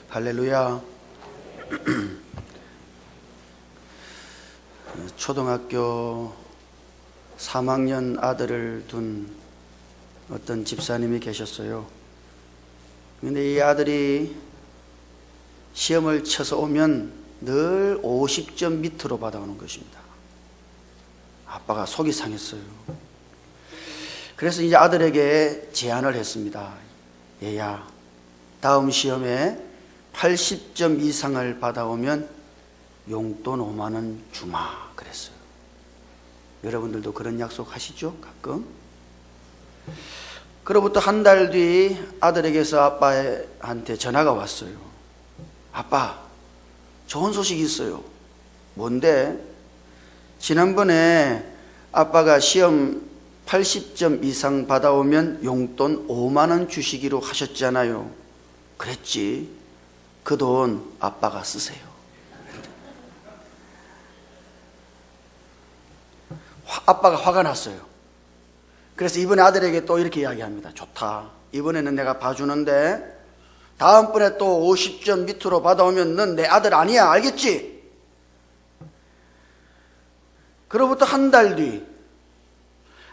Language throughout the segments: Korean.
할렐루야. 초등학교 3학년 아들을 둔 어떤 집사님이 계셨어요. 근데 이 아들이 시험을 쳐서 오면 늘 50점 밑으로 받아오는 것입니다. 아빠가 속이 상했어요. 그래서 이제 아들에게 제안을 했습니다. 얘야, 다음 시험에 80점 이상을 받아오면 용돈 5만 원 주마 그랬어요. 여러분들도 그런 약속 하시죠? 가끔. 그로부터 한 달 뒤 아들에게서 아빠한테 전화가 왔어요. 아빠, 좋은 소식이 있어요. 뭔데? 지난번에 아빠가 시험 80점 이상 받아오면 용돈 5만 원 주시기로 하셨잖아요. 그랬지. 그 돈 아빠가 쓰세요. 아빠가 화가 났어요. 그래서 이번에 아들에게 또 이렇게 이야기합니다. 좋다. 이번에는 내가 봐주는데 다음번에 또 50점 밑으로 받아오면 넌 내 아들 아니야. 알겠지? 그로부터 한 달 뒤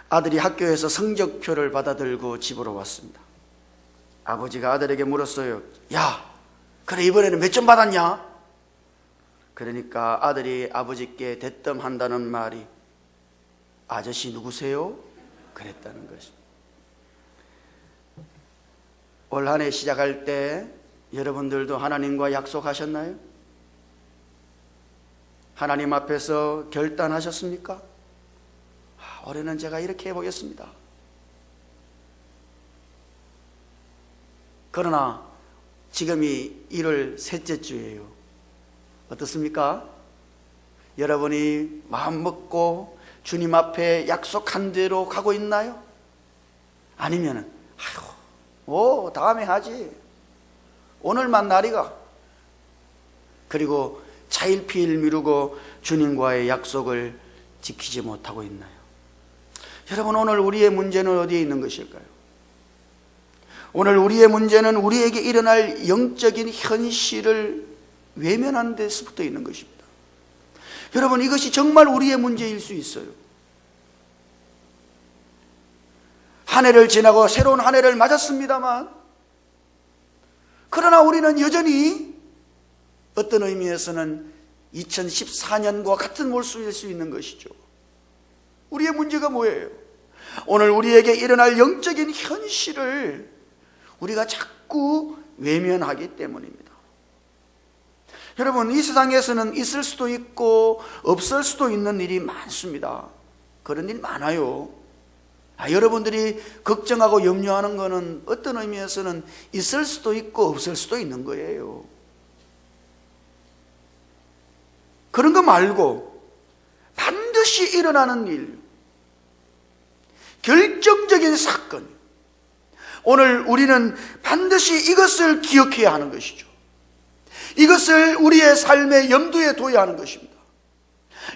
아들이 학교에서 성적표를 받아들고 집으로 왔습니다. 아버지가 아들에게 물었어요. 야, 그래 이번에는 몇 점 받았냐? 그러니까 아들이 아버지께 대뜸한다는 말이 아저씨 누구세요? 그랬다는 것입니다. 올 한 해 시작할 때 여러분들도 하나님과 약속하셨나요? 하나님 앞에서 결단하셨습니까? 올해는 제가 이렇게 해보겠습니다. 그러나 지금이 1월 셋째 주예요. 어떻습니까? 여러분이 마음 먹고 주님 앞에 약속한 대로 가고 있나요? 아니면은 다음에 하지. 오늘만 날이가. 그리고 차일피일 미루고 주님과의 약속을 지키지 못하고 있나요? 여러분, 오늘 우리의 문제는 어디에 있는 것일까요? 오늘 우리의 문제는 우리에게 일어날 영적인 현실을 외면하는 데서부터 있는 것입니다. 여러분, 이것이 정말 우리의 문제일 수 있어요. 한 해를 지나고 새로운 한 해를 맞았습니다만, 그러나 우리는 여전히 어떤 의미에서는 2014년과 같은 모습일 수 있는 것이죠. 우리의 문제가 뭐예요? 오늘 우리에게 일어날 영적인 현실을 우리가 자꾸 외면하기 때문입니다. 여러분, 이 세상에서는 있을 수도 있고 없을 수도 있는 일이 많습니다. 그런 일 많아요. 여러분들이 걱정하고 염려하는 것은 어떤 의미에서는 있을 수도 있고 없을 수도 있는 거예요. 그런 거 말고 반드시 일어나는 일, 결정적인 사건, 오늘 우리는 반드시 이것을 기억해야 하는 것이죠. 이것을 우리의 삶의 염두에 둬야 하는 것입니다.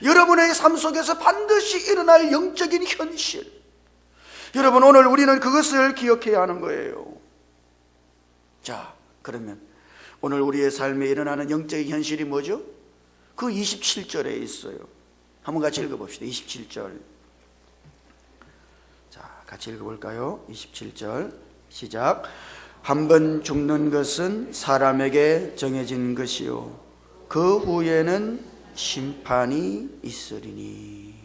여러분의 삶 속에서 반드시 일어날 영적인 현실, 여러분, 오늘 우리는 그것을 기억해야 하는 거예요. 자, 그러면 오늘 우리의 삶에 일어나는 영적인 현실이 뭐죠? 그 27절에 있어요. 한번 같이 읽어봅시다. 27절. 자, 같이 읽어볼까요? 27절 시작. 한 번 죽는 것은 사람에게 정해진 것이요 그 후에는 심판이 있으리니.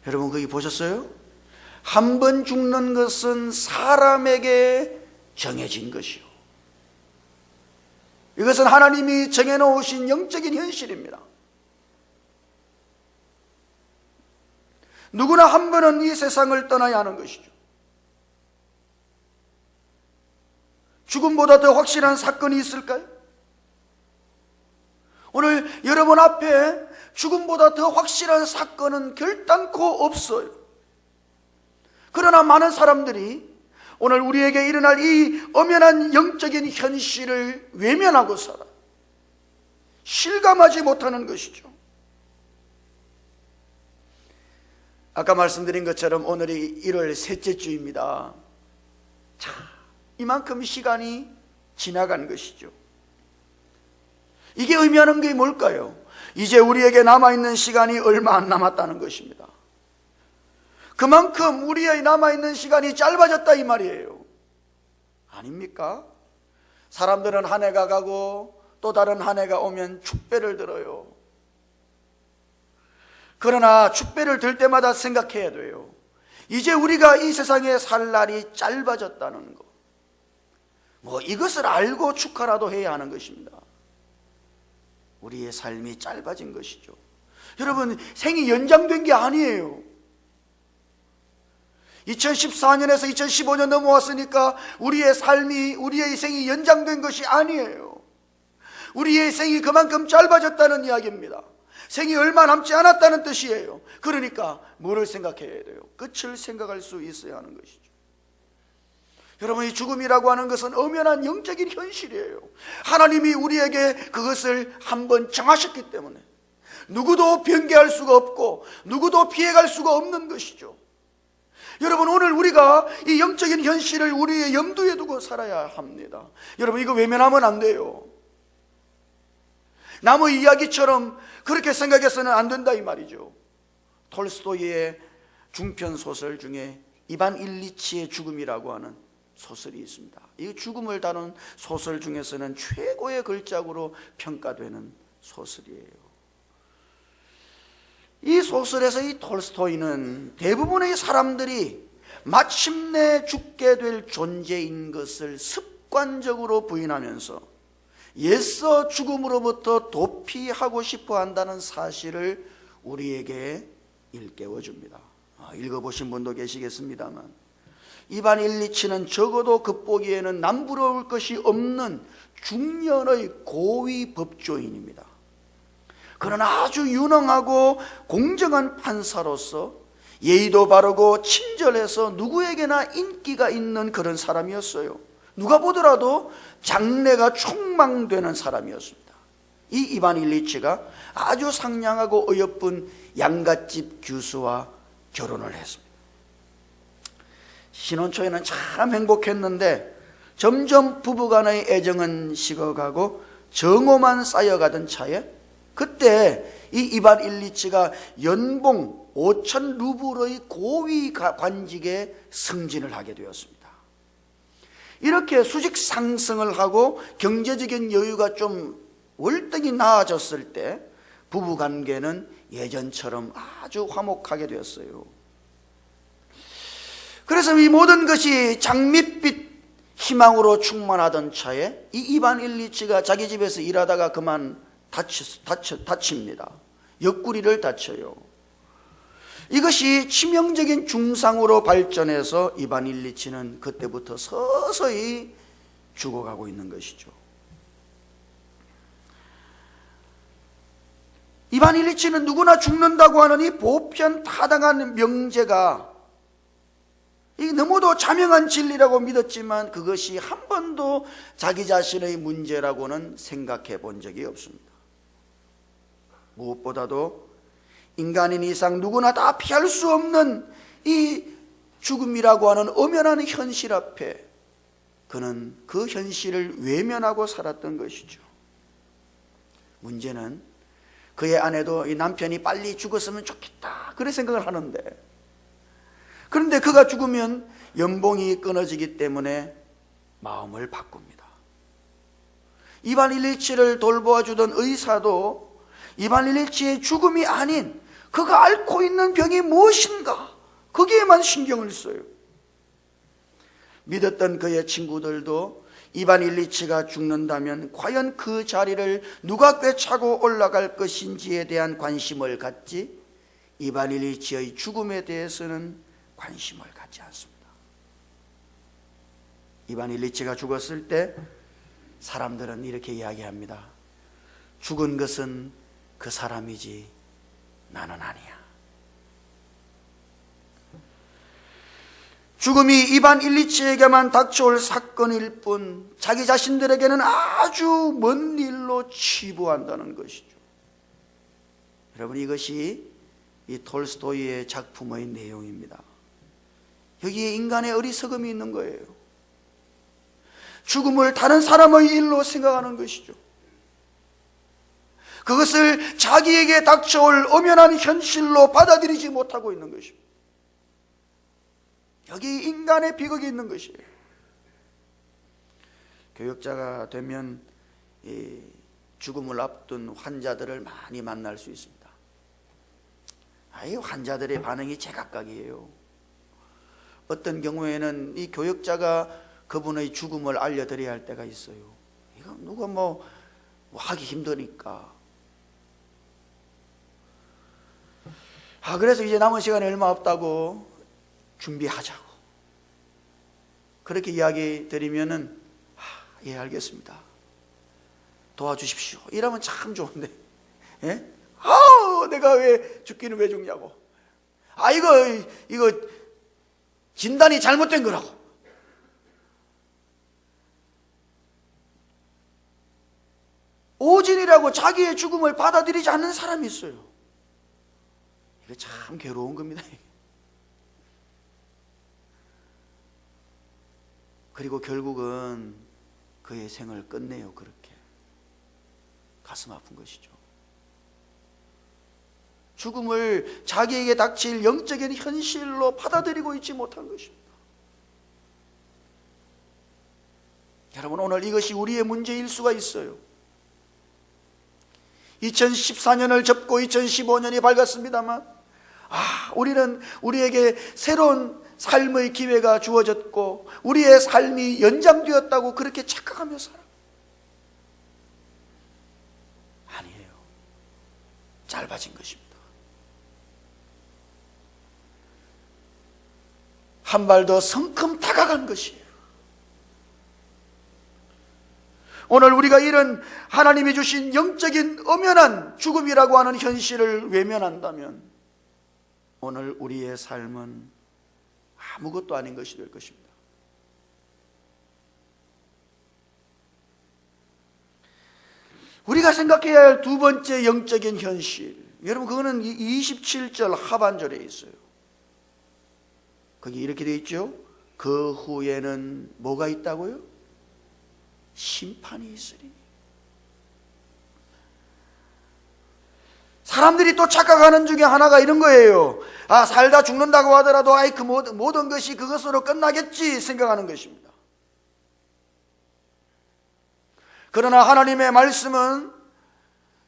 여러분, 거기 보셨어요? 한 번 죽는 것은 사람에게 정해진 것이요, 이것은 하나님이 정해놓으신 영적인 현실입니다. 누구나 한 번은 이 세상을 떠나야 하는 것이죠. 죽음보다 더 확실한 사건이 있을까요? 오늘 여러분 앞에 죽음보다 더 확실한 사건은 결단코 없어요. 그러나 많은 사람들이 오늘 우리에게 일어날 이 엄연한 영적인 현실을 외면하고 살아요. 실감하지 못하는 것이죠. 아까 말씀드린 것처럼 오늘이 1월 셋째 주입니다. 자, 이만큼 시간이 지나간 것이죠. 이게 의미하는 게 뭘까요? 이제 우리에게 남아있는 시간이 얼마 안 남았다는 것입니다. 그만큼 우리의 남아있는 시간이 짧아졌다 이 말이에요. 아닙니까? 사람들은 한 해가 가고 또 다른 한 해가 오면 축배를 들어요. 그러나 축배를 들 때마다 생각해야 돼요. 이제 우리가 이 세상에 살 날이 짧아졌다는 거. 이것을 알고 축하라도 해야 하는 것입니다. 우리의 삶이 짧아진 것이죠. 여러분, 생이 연장된 게 아니에요. 2014년에서 2015년 넘어왔으니까 우리의 삶이, 우리의 생이 연장된 것이 아니에요. 우리의 생이 그만큼 짧아졌다는 이야기입니다. 생이 얼마 남지 않았다는 뜻이에요. 그러니까 뭐를 생각해야 돼요? 끝을 생각할 수 있어야 하는 것이죠. 여러분, 이 죽음이라고 하는 것은 엄연한 영적인 현실이에요. 하나님이 우리에게 그것을 한번 정하셨기 때문에 누구도 변개할 수가 없고 누구도 피해갈 수가 없는 것이죠. 여러분, 오늘 우리가 이 영적인 현실을 우리의 염두에 두고 살아야 합니다. 여러분, 이거 외면하면 안 돼요. 남의 이야기처럼 그렇게 생각해서는 안 된다 이 말이죠. 톨스토이의 중편 소설 중에 이반 일리치의 죽음이라고 하는 소설이 있습니다. 이 죽음을 다룬 소설 중에서는 최고의 걸작으로 평가되는 소설이에요. 이 소설에서 이 톨스토이는 대부분의 사람들이 마침내 죽게 될 존재인 것을 습관적으로 부인하면서 옛서 죽음으로부터 도피하고 싶어 한다는 사실을 우리에게 일깨워 줍니다. 읽어보신 분도 계시겠습니다만, 이반 일리치는 적어도 겉보기에는 남부러울 것이 없는 중년의 고위 법조인입니다. 그러나 아주 유능하고 공정한 판사로서 예의도 바르고 친절해서 누구에게나 인기가 있는 그런 사람이었어요. 누가 보더라도 장래가 촉망되는 사람이었습니다. 이 이반 일리치가 아주 상냥하고 어여쁜 양갓집 교수와 결혼을 했습니다. 신혼 초에는 참 행복했는데 점점 부부간의 애정은 식어가고 정오만 쌓여가던 차에 그때 이 이반 일리치가 연봉 5,000 루블의 고위 관직에 승진을 하게 되었습니다. 이렇게 수직 상승을 하고 경제적인 여유가 좀 월등히 나아졌을 때 부부관계는 예전처럼 아주 화목하게 되었어요. 그래서 이 모든 것이 장밋빛 희망으로 충만하던 차에 이 이반 일리치가 자기 집에서 일하다가 그만 다칩니다. 옆구리를 다쳐요. 이것이 치명적인 중상으로 발전해서 이반 일리치는 그때부터 서서히 죽어가고 있는 것이죠. 이반 일리치는 누구나 죽는다고 하는 이 보편타당한 명제가 너무도 자명한 진리라고 믿었지만 그것이 한 번도 자기 자신의 문제라고는 생각해 본 적이 없습니다. 무엇보다도 인간인 이상 누구나 다 피할 수 없는 이 죽음이라고 하는 엄연한 현실 앞에 그는 그 현실을 외면하고 살았던 것이죠. 문제는 그의 아내도 이 남편이 빨리 죽었으면 좋겠다 그런 생각을 하는데, 그런데 그가 죽으면 연봉이 끊어지기 때문에 마음을 바꿉니다. 이반 일리치를 돌보아주던 의사도 이반 일리치의 죽음이 아닌 그가 앓고 있는 병이 무엇인가 거기에만 신경을 써요. 믿었던 그의 친구들도 이반 일리치가 죽는다면 과연 그 자리를 누가 꿰차고 올라갈 것인지에 대한 관심을 갖지 이반 일리치의 죽음에 대해서는 관심을 갖지 않습니다. 이반 일리치가 죽었을 때 사람들은 이렇게 이야기합니다. 죽은 것은 그 사람이지 나는 아니야. 죽음이 이반 일리치에게만 닥쳐올 사건일 뿐 자기 자신들에게는 아주 먼 일로 치부한다는 것이죠. 여러분, 이것이 이 톨스토이의 작품의 내용입니다. 여기에 인간의 어리석음이 있는 거예요. 죽음을 다른 사람의 일로 생각하는 것이죠. 그것을 자기에게 닥쳐올 엄연한 현실로 받아들이지 못하고 있는 것입니다. 여기 인간의 비극이 있는 것이에요. 교역자가 되면 이 죽음을 앞둔 환자들을 많이 만날 수 있습니다. 이 환자들의 반응이 제각각이에요. 어떤 경우에는 이 교역자가 그분의 죽음을 알려드려야 할 때가 있어요. 이거 누가 뭐 하기 힘드니까. 그래서 이제 남은 시간이 얼마 없다고 준비하자고 그렇게 이야기 드리면은 예, 알겠습니다. 도와주십시오. 이러면 참 좋은데, 예? 내가 왜 죽기는 왜 죽냐고. 이거 진단이 잘못된 거라고. 오진이라고 자기의 죽음을 받아들이지 않는 사람이 있어요. 이거 참 괴로운 겁니다. 그리고 결국은 그의 생을 끝내요. 그렇게 가슴 아픈 것이죠. 죽음을 자기에게 닥칠 영적인 현실로 받아들이고 있지 못한 것입니다. 여러분, 오늘 이것이 우리의 문제일 수가 있어요. 2014년을 접고 2015년이 밝았습니다만 우리에게 새로운 삶의 기회가 주어졌고 우리의 삶이 연장되었다고 그렇게 착각하며 살아요. 아니에요. 짧아진 것입니다. 한 발 더 성큼 다가간 것이에요. 오늘 우리가 이런 하나님이 주신 영적인 엄연한 죽음이라고 하는 현실을 외면한다면 오늘 우리의 삶은 아무것도 아닌 것이 될 것입니다. 우리가 생각해야 할 두 번째 영적인 현실, 여러분 그거는 27절 하반절에 있어요. 거기 이렇게 되어 있죠. 그 후에는 뭐가 있다고요? 심판이 있으리니. 사람들이 또 착각하는 중에 하나가 이런 거예요. 살다 죽는다고 하더라도 그 모든 것이 그것으로 끝나겠지 생각하는 것입니다. 그러나 하나님의 말씀은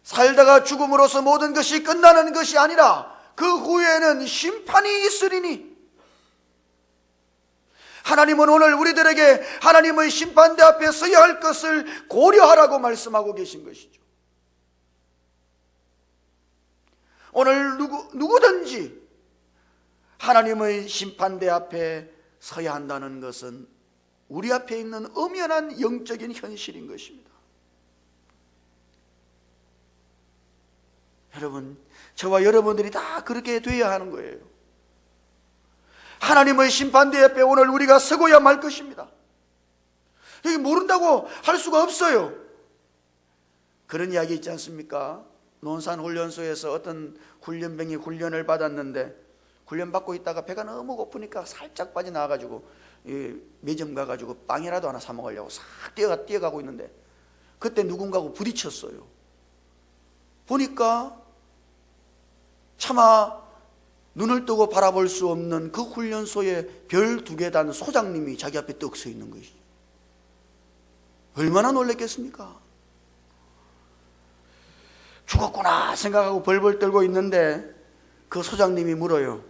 살다가 죽음으로써 모든 것이 끝나는 것이 아니라 그 후에는 심판이 있으리니. 하나님은 오늘 우리들에게 하나님의 심판대 앞에 서야 할 것을 고려하라고 말씀하고 계신 것이죠. 오늘 누구든지 하나님의 심판대 앞에 서야 한다는 것은 우리 앞에 있는 엄연한 영적인 현실인 것입니다. 여러분, 저와 여러분들이 다 그렇게 되어야 하는 거예요. 하나님의 심판대 앞에 오늘 우리가 서고야 말 것입니다. 여기 모른다고 할 수가 없어요. 그런 이야기 있지 않습니까? 논산훈련소에서 어떤 훈련병이 훈련을 받았는데 훈련 받고 있다가 배가 너무 고프니까 살짝 빠져나와가지고 매점 가가지고 빵이라도 하나 사 먹으려고 싹 뛰어가고 있는데 그때 누군가하고 부딪혔어요. 보니까 차마 눈을 뜨고 바라볼 수 없는 그 훈련소의 별 2개 단 소장님이 자기 앞에 떡 서 있는 것이죠. 얼마나 놀랐겠습니까? 죽었구나 생각하고 벌벌 떨고 있는데 그 소장님이 물어요.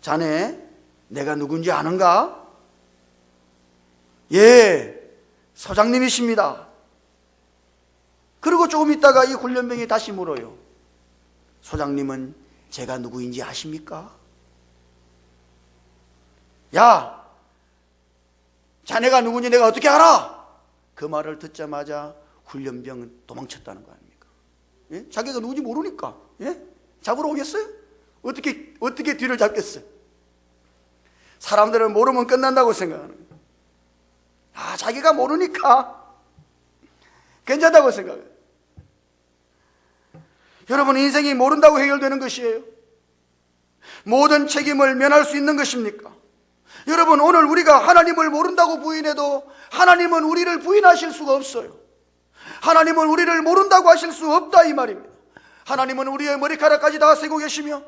자네 내가 누군지 아는가? 예, 소장님이십니다. 그리고 조금 있다가 이 훈련병이 다시 물어요. 소장님은 제가 누구인지 아십니까? 야, 자네가 누군지 내가 어떻게 알아? 그 말을 듣자마자 훈련병은 도망쳤다는 거 아닙니까? 예? 자기가 누군지 모르니까. 예? 잡으러 오겠어요? 어떻게 뒤를 잡겠어요? 사람들은 모르면 끝난다고 생각하는 거예요. 자기가 모르니까 괜찮다고 생각해요. 여러분, 인생이 모른다고 해결되는 것이에요? 모든 책임을 면할 수 있는 것입니까? 여러분, 오늘 우리가 하나님을 모른다고 부인해도 하나님은 우리를 부인하실 수가 없어요. 하나님은 우리를 모른다고 하실 수 없다 이 말입니다. 하나님은 우리의 머리카락까지 다 세고 계시며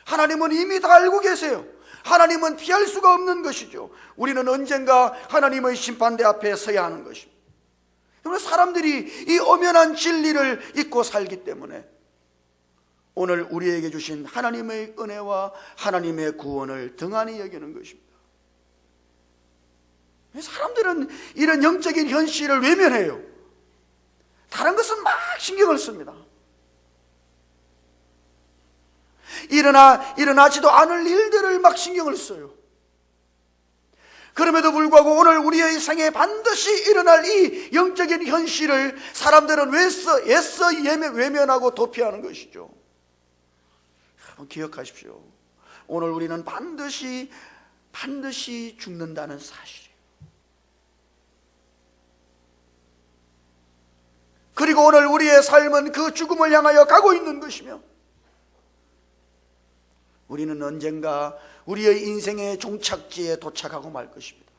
하나님은 이미 다 알고 계세요. 하나님은 피할 수가 없는 것이죠. 우리는 언젠가 하나님의 심판대 앞에 서야 하는 것입니다. 사람들이 이 엄연한 진리를 잊고 살기 때문에 오늘 우리에게 주신 하나님의 은혜와 하나님의 구원을 등한히 여기는 것입니다. 사람들은 이런 영적인 현실을 외면해요. 다른 것은 막 신경을 씁니다. 일어나지도 않을 일들을 막 신경을 써요. 그럼에도 불구하고 오늘 우리의 생에 반드시 일어날 이 영적인 현실을 사람들은 애써 외면하고 도피하는 것이죠. 여러분 기억하십시오. 오늘 우리는 반드시 죽는다는 사실이에요. 그리고 오늘 우리의 삶은 그 죽음을 향하여 가고 있는 것이며 우리는 언젠가 우리의 인생의 종착지에 도착하고 말 것입니다.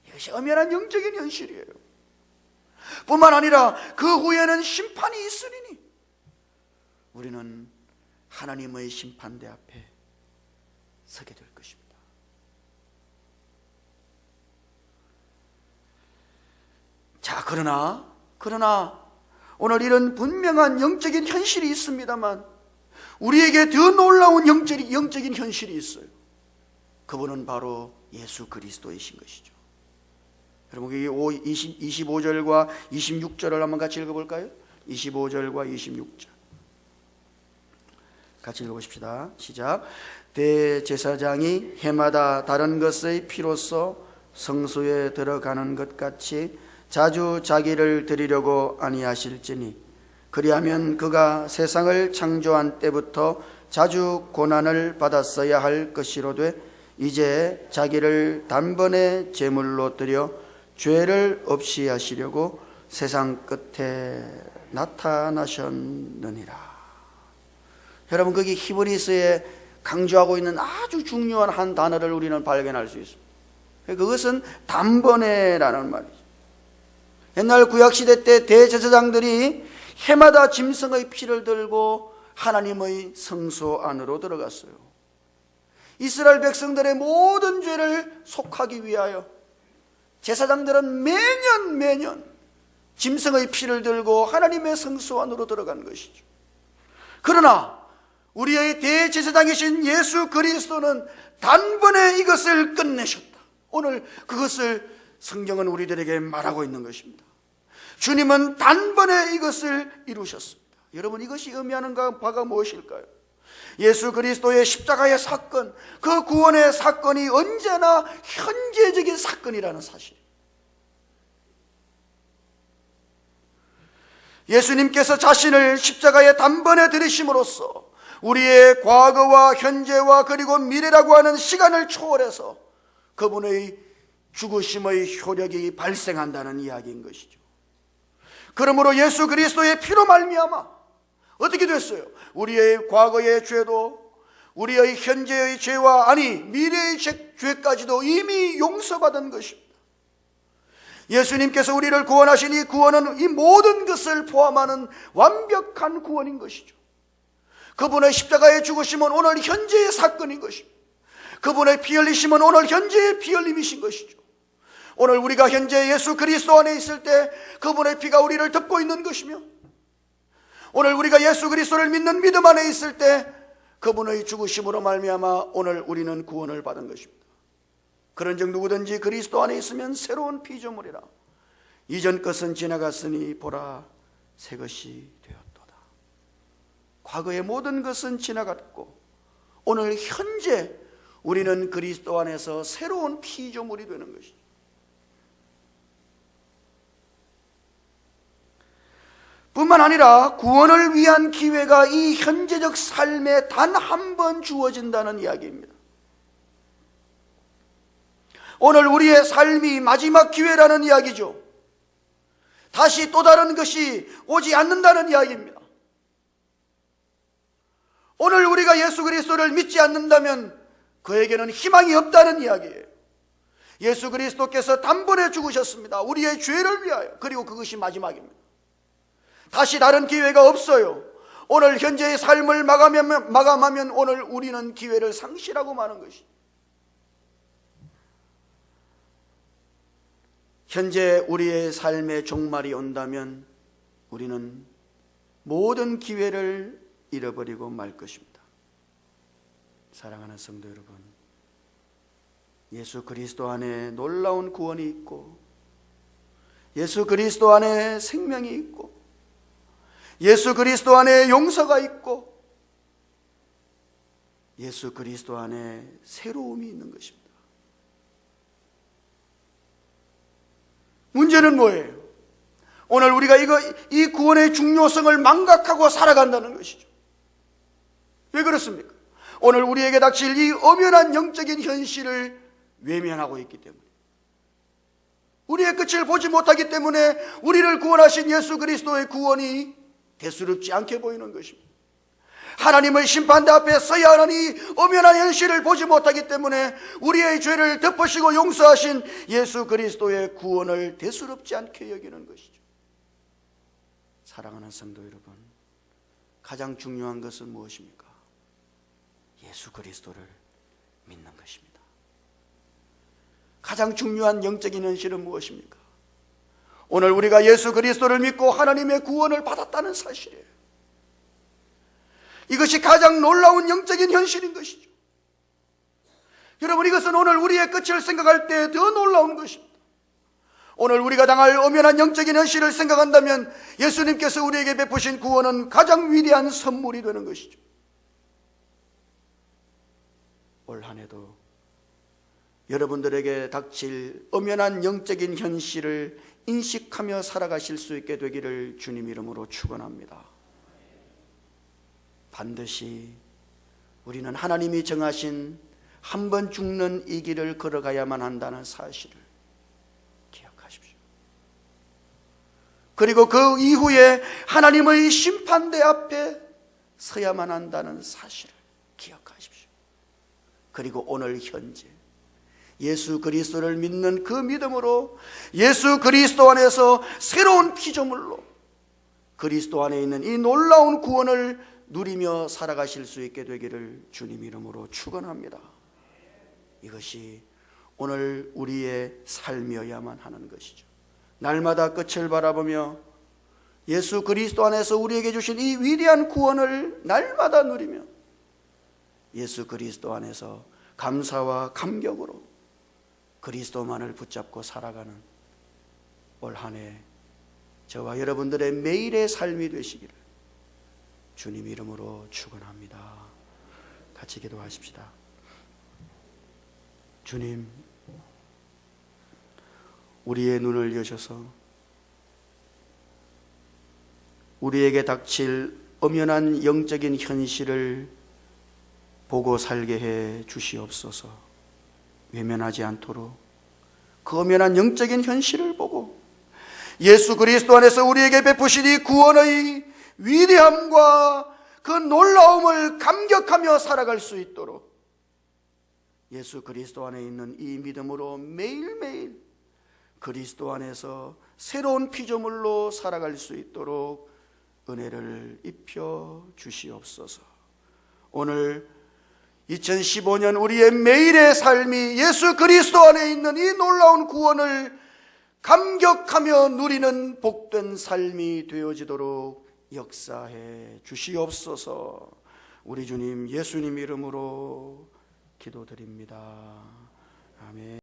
이것이 엄연한 영적인 현실이에요. 뿐만 아니라 그 후에는 심판이 있으리니 우리는 하나님의 심판대 앞에 서게 될 것입니다. 자, 그러나 오늘 이런 분명한 영적인 현실이 있습니다만 우리에게 더 놀라운 영적인 현실이 있어요. 그분은 바로 예수 그리스도이신 것이죠. 여러분 25절과 26절을 한번 같이 읽어볼까요? 25절과 26절 같이 읽어보십시다. 시작. 대제사장이 해마다 다른 것의 피로써 성소에 들어가는 것 같이 자주 자기를 드리려고 아니하실지니 그리하면 그가 세상을 창조한 때부터 자주 고난을 받았어야 할 것이로되 이제 자기를 단번에 제물로 드려 죄를 없이 하시려고 세상 끝에 나타나셨느니라. 여러분 거기 히브리서에 강조하고 있는 아주 중요한 한 단어를 우리는 발견할 수 있습니다. 그것은 단번에라는 말이죠. 옛날 구약시대 때 대제사장들이 해마다 짐승의 피를 들고 하나님의 성소 안으로 들어갔어요. 이스라엘 백성들의 모든 죄를 속하기 위하여 제사장들은 매년 짐승의 피를 들고 하나님의 성소 안으로 들어간 것이죠. 그러나 우리의 대제사장이신 예수 그리스도는 단번에 이것을 끝내셨다. 오늘 그것을 성경은 우리들에게 말하고 있는 것입니다. 주님은 단번에 이것을 이루셨습니다. 여러분 이것이 의미하는 바가 무엇일까요? 예수 그리스도의 십자가의 사건, 그 구원의 사건이 언제나 현재적인 사건이라는 사실. 예수님께서 자신을 십자가에 단번에 들이심으로써 우리의 과거와 현재와 그리고 미래라고 하는 시간을 초월해서 그분의 죽으심의 효력이 발생한다는 이야기인 것이죠. 그러므로 예수 그리스도의 피로 말미암아 어떻게 됐어요? 우리의 과거의 죄도 우리의 현재의 죄와 미래의 죄까지도 이미 용서받은 것입니다. 예수님께서 우리를 구원하신 이 구원은 이 모든 것을 포함하는 완벽한 구원인 것이죠. 그분의 십자가의 죽으심은 오늘 현재의 사건인 것입니다. 그분의 피 흘리심은 오늘 현재의 피 흘림이신 것이죠. 오늘 우리가 현재 예수 그리스도 안에 있을 때 그분의 피가 우리를 덮고 있는 것이며 오늘 우리가 예수 그리스도를 믿는 믿음 안에 있을 때 그분의 죽으심으로 말미암아 오늘 우리는 구원을 받은 것입니다. 그런즉 누구든지 그리스도 안에 있으면 새로운 피조물이라 이전 것은 지나갔으니 보라 새 것이 되었도다. 과거의 모든 것은 지나갔고 오늘 현재 우리는 그리스도 안에서 새로운 피조물이 되는 것이죠. 뿐만 아니라 구원을 위한 기회가 이 현재적 삶에 단 한 번 주어진다는 이야기입니다. 오늘 우리의 삶이 마지막 기회라는 이야기죠. 다시 또 다른 것이 오지 않는다는 이야기입니다. 오늘 우리가 예수 그리스도를 믿지 않는다면 그에게는 희망이 없다는 이야기예요. 예수 그리스도께서 단번에 죽으셨습니다. 우리의 죄를 위하여. 그리고 그것이 마지막입니다. 다시 다른 기회가 없어요. 오늘 현재의 삶을 마감하면 오늘 우리는 기회를 상실하고 마는 것이. 현재 우리의 삶의 종말이 온다면 우리는 모든 기회를 잃어버리고 말 것입니다. 사랑하는 성도 여러분, 예수 그리스도 안에 놀라운 구원이 있고, 예수 그리스도 안에 생명이 있고, 예수 그리스도 안에 용서가 있고, 예수 그리스도 안에 새로움이 있는 것입니다. 문제는 뭐예요? 오늘 우리가 이 구원의 중요성을 망각하고 살아간다는 것이죠. 왜 그렇습니까? 오늘 우리에게 닥칠 이 엄연한 영적인 현실을 외면하고 있기 때문에, 우리의 끝을 보지 못하기 때문에 우리를 구원하신 예수 그리스도의 구원이 대수롭지 않게 보이는 것입니다. 하나님의 심판대 앞에 서야 하는 이 엄연한 현실을 보지 못하기 때문에 우리의 죄를 덮으시고 용서하신 예수 그리스도의 구원을 대수롭지 않게 여기는 것이죠. 사랑하는 성도 여러분, 가장 중요한 것은 무엇입니까? 예수 그리스도를 믿는 것입니다. 가장 중요한 영적인 현실은 무엇입니까? 오늘 우리가 예수 그리스도를 믿고 하나님의 구원을 받았다는 사실이에요. 이것이 가장 놀라운 영적인 현실인 것이죠. 여러분, 이것은 오늘 우리의 끝을 생각할 때 더 놀라운 것입니다. 오늘 우리가 당할 엄연한 영적인 현실을 생각한다면 예수님께서 우리에게 베푸신 구원은 가장 위대한 선물이 되는 것이죠. 올 한 해도 여러분들에게 닥칠 엄연한 영적인 현실을 인식하며 살아가실 수 있게 되기를 주님 이름으로 축원합니다. 반드시 우리는 하나님이 정하신 한 번 죽는 이 길을 걸어가야만 한다는 사실을 기억하십시오. 그리고 그 이후에 하나님의 심판대 앞에 서야만 한다는 사실을 기억하십시오. 그리고 오늘 현재 예수 그리스도를 믿는 그 믿음으로 예수 그리스도 안에서 새로운 피조물로 그리스도 안에 있는 이 놀라운 구원을 누리며 살아가실 수 있게 되기를 주님 이름으로 축원합니다. 이것이 오늘 우리의 삶이어야만 하는 것이죠. 날마다 끝을 바라보며 예수 그리스도 안에서 우리에게 주신 이 위대한 구원을 날마다 누리며 예수 그리스도 안에서 감사와 감격으로 그리스도만을 붙잡고 살아가는 올 한 해 저와 여러분들의 매일의 삶이 되시기를 주님 이름으로 축원합니다. 같이 기도하십시다. 주님, 우리의 눈을 여셔서 우리에게 닥칠 엄연한 영적인 현실을 보고 살게 해 주시옵소서. 외면하지 않도록 그 엄연한 영적인 현실을 보고 예수 그리스도 안에서 우리에게 베푸신 이 구원의 위대함과 그 놀라움을 감격하며 살아갈 수 있도록 예수 그리스도 안에 있는 이 믿음으로 매일매일 그리스도 안에서 새로운 피조물로 살아갈 수 있도록 은혜를 입혀 주시옵소서. 오늘 2015년 우리의 매일의 삶이 예수 그리스도 안에 있는 이 놀라운 구원을 감격하며 누리는 복된 삶이 되어지도록 역사해 주시옵소서. 우리 주님 예수님 이름으로 기도드립니다. 아멘.